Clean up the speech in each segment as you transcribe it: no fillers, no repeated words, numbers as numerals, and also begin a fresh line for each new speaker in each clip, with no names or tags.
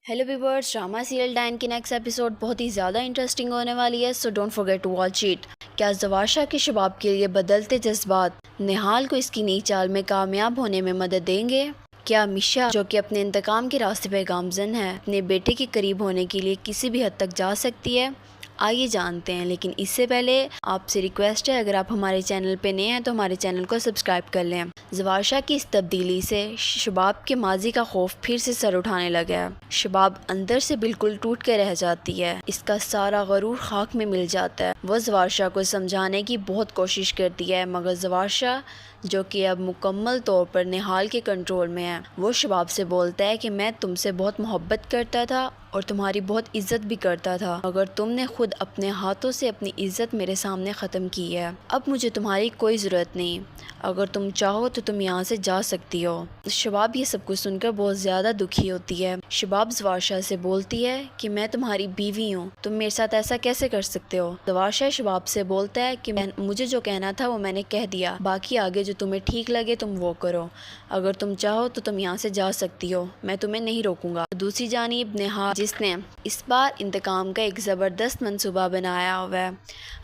Hello viewers, drama serial Dayan की next episode बहुत ही ज़्यादा इंटरेस्टिंग होने वाली है, so don't forget to watch it. क्या ज़वाशा के शबाब के लिए बदलते जज्बात निहाल को इसकी नई चाल में कामयाब होने में मदद देंगे? क्या मिशा, जो कि अपने इंतकाम के रास्ते पर गामजन है, अपने बेटे के करीब होने के लिए किसी भी हद तक जा सकती है? आइए जानते हैं, लेकिन इससे पहले आपसे रिक्वेस्ट है, अगर आप हमारे चैनल पे नए हैं तो हमारे चैनल को सब्सक्राइब कर लें। ज़वाशा की इस तब्दीली से शबाब के माजी का खौफ फिर से सर उठाने लगा है। शबाब अंदर से बिल्कुल टूट कर रह जाती है, इसका सारा गरूर खाक में मिल जाता है। वह ज़वाशा को समझाने की बहुत कोशिश करती है, मगर ज़वाशा, जो कि अब मुकम्मल तौर पर निहाल के कंट्रोल में है, वो शबाब से बोलता है कि मैं तुमसे बहुत मोहब्बत करता था और तुम्हारी बहुत इज्जत भी करता था, मगर तुमने खुद अपने हाथों से अपनी इज्जत मेरे सामने ख़त्म की है। अब मुझे तुम्हारी कोई ज़रूरत नहीं, अगर तुम चाहो तो तुम यहाँ से जा सकती हो। शबाब ये सब कुछ सुनकर बहुत ज़्यादा दुखी होती है। शबाब ज़वाशा से बोलती है कि मैं तुम्हारी बीवी हूँ, तुम मेरे साथ ऐसा कैसे कर सकते हो। ज़वाशा शबाब से बोलता है कि मुझे जो कहना था वो मैंने कह दिया, बाकी आगे जो तुम्हें ठीक लगे तुम वो करो। अगर तुम चाहो तो तुम यहाँ से जा सकती हो, मैं तुम्हें नहीं रोकूंगा। दूसरी जानिब निहाल, जिसने इस बार इंतकाम का एक ज़बरदस्त मंसूबा बनाया हुआ है,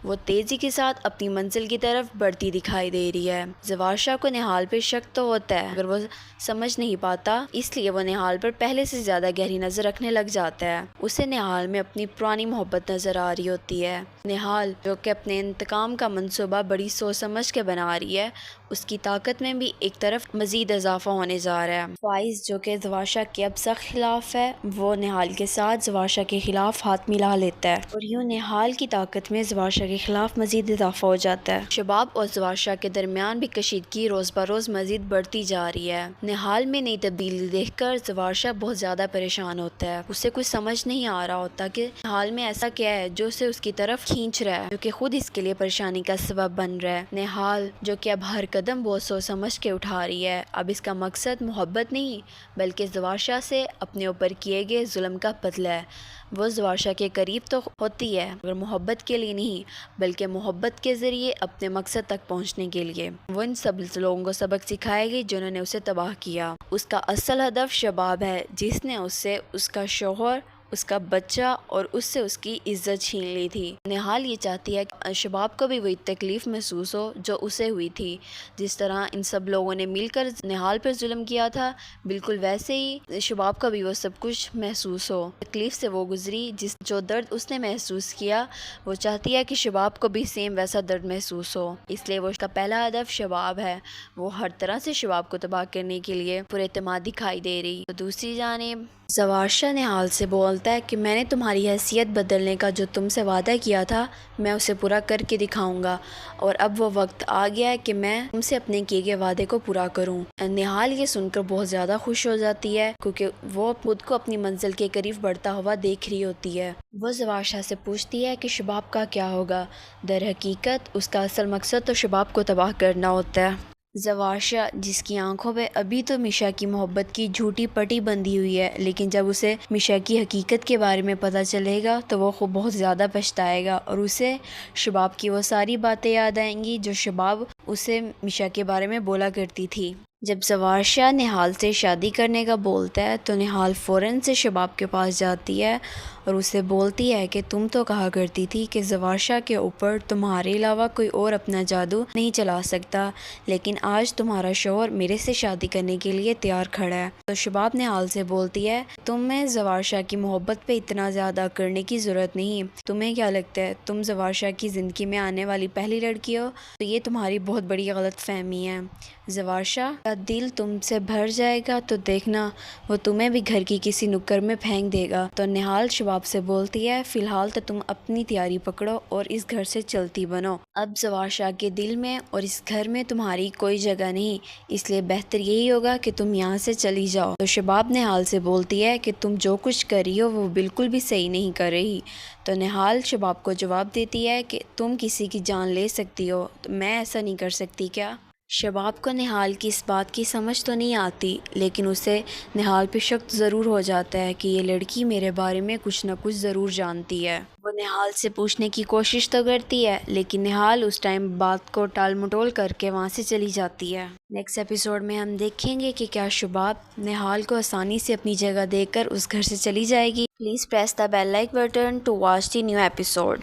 वो तेज़ी के साथ अपनी मंजिल की तरफ बढ़ती दिखाई दे रही है। ज़वाशा को निहाल पर शक तो होता है, अगर वो समझ नहीं पाता, इसलिए वो निहाल पर पहले से ज़्यादा गहरी नज़र रखने लग जाता है। उसे निहाल में अपनी पुरानी मोहब्बत नज़र आ रही होती है। निहाल, जो कि अपने इंतकाम का मंसूबा बड़ी सोच समझ के बना रही है, उसकी ताकत में भी एक तरफ मज़ीद इजाफा होने जा रहा है। फाइज, जो कि ज़वाशा के अब सख्त खिलाफ है, वो निहाल के साथ ज़वाशा के खिलाफ हाथ मिला लेता है और यूँ निहाल की ताकत में ज़वाशा के खिलाफ मज़ीद इजाफा हो जाता है। शबाब और ज़वाशा के दरमियान भी कशीदगी रोज़ बरोज़ मज़ीद बढ़ती जा रही है। निहाल में नई तब्दीली देखकर ज़वाशा बहुत ज़्यादा परेशान होता है। उसे कुछ समझ नहीं आ रहा होता कि निहाल में ऐसा क्या है जो उसे उसकी तरफ खींच रहा है, जो कि खुद इसके लिए परेशानी का सबब बन रहा है। निहाल, जो कि अब हर कदम बहुत सोच समझ के उठा रही है, अब इसका मकसद मोहब्बत नहीं बल्कि ज़वाशा से अपने ऊपर किए गए जुल्म का बदला है। वो ज़वाशा के करीब तो होती है, मगर मोहब्बत के लिए नहीं, बल्कि मोहब्बत के ज़रिए अपने मकसद तक पहुंचने के लिए। वो इन सब लोगों को सबक सिखाएगी जिन्होंने उसे तबाह किया। उसका असल हदफ शबाब है, जिसने उससे उसका शौहर, उसका बच्चा और उससे उसकी इज्जत छीन ली थी। निहाल ये चाहती है कि शबाब को भी वही तकलीफ़ महसूस हो जो उसे हुई थी। जिस तरह इन सब लोगों ने मिलकर निहाल पर जुल्म किया था, बिल्कुल वैसे ही शबाब का भी वो सब कुछ महसूस हो। तकलीफ़ से वो गुजरी, जो दर्द उसने महसूस किया, वो चाहती है कि शबाब को भी सेम वैसा दर्द महसूस हो। इसलिए वो उसका पहला हदफ शबाब है। वो हर तरह से शबाब को तबाह करने के लिए पुरएतमाद दिखाई दे रही। तो दूसरी जानिब ज़वाशा निहाल से बोलता है कि मैंने तुम्हारी हैसियत बदलने का जो तुमसे वादा किया था, मैं उसे पूरा करके दिखाऊंगा, और अब वो वक्त आ गया है कि मैं तुमसे अपने किए गए वादे को पूरा करूं। निहाल ये सुनकर बहुत ज़्यादा खुश हो जाती है, क्योंकि वो खुद को अपनी मंजिल के करीब बढ़ता हुआ देख रही होती है। वो ज़वाशा से पूछती है कि शबाब का क्या होगा। दर हकीकत उसका असल मकसद तो शबाब को तबाह करना होता है। ज़वाशा, जिसकी आंखों में अभी तो मिशा की मोहब्बत की झूठी पट्टी बंधी हुई है, लेकिन जब उसे मिशा की हकीकत के बारे में पता चलेगा तो वो खूब बहुत ज़्यादा पछताएगा और उसे शबाब की वो सारी बातें याद आएंगी जो शबाब उसे मिशा के बारे में बोला करती थी। जब ज़वाशा निहाल से शादी करने का बोलता है तो निहाल फ़ौरन से शबाब के पास जाती है और उसे बोलती है कि तुम तो कहा करती थी कि ज़वाशा के ऊपर तुम्हारे अलावा कोई और अपना जादू नहीं चला सकता, लेकिन आज तुम्हारा शौहर मेरे से शादी करने के लिए तैयार खड़ा है। तो शबाब निहाल से बोलती है, तुम्हें ज़वाशा की मोहब्बत पे इतना ज़्यादा करने की ज़रूरत नहीं। तुम्हें क्या लगता है तुम ज़वाशा की ज़िंदगी में आने वाली पहली लड़की हो? तो ये तुम्हारी बहुत बड़ी गलत फहमी है। ज़वाशा का दिल तुमसे भर जाएगा तो देखना वो तुम्हें भी घर की किसी नुक्कड़ में फेंक देगा। तो निहाल शबाब से बोलती है, फ़िलहाल तो तुम अपनी तैयारी पकड़ो और इस घर से चलती बनो। अब ज़वाशा के दिल में और इस घर में तुम्हारी कोई जगह नहीं, इसलिए बेहतर यही होगा कि तुम यहाँ से चली जाओ। तो शबाब निहाल से बोलती है कि तुम जो कुछ कर रही हो वो बिल्कुल भी सही नहीं कर रही। तो निहाल शबाब को जवाब देती है कि तुम किसी की जान ले सकती हो, तो मैं ऐसा नहीं कर सकती क्या? شباب کو نہال کی اس بات کی سمجھ تو نہیں آتی، لیکن اسے نہال پہ شک ضرور ہو جاتا ہے کہ یہ لڑکی میرے بارے میں کچھ نہ کچھ ضرور جانتی ہے۔ وہ نہال سے پوچھنے کی کوشش تو کرتی ہے، لیکن نہال اس ٹائم بات کو ٹال مٹول کر کے وہاں سے چلی جاتی ہے۔ نیکسٹ ایپیسوڈ میں ہم دیکھیں گے کہ کیا شباب نہال کو آسانی سے اپنی جگہ دے کر اس گھر سے چلی جائے گی۔ Please press the bell like button to watch the new episode.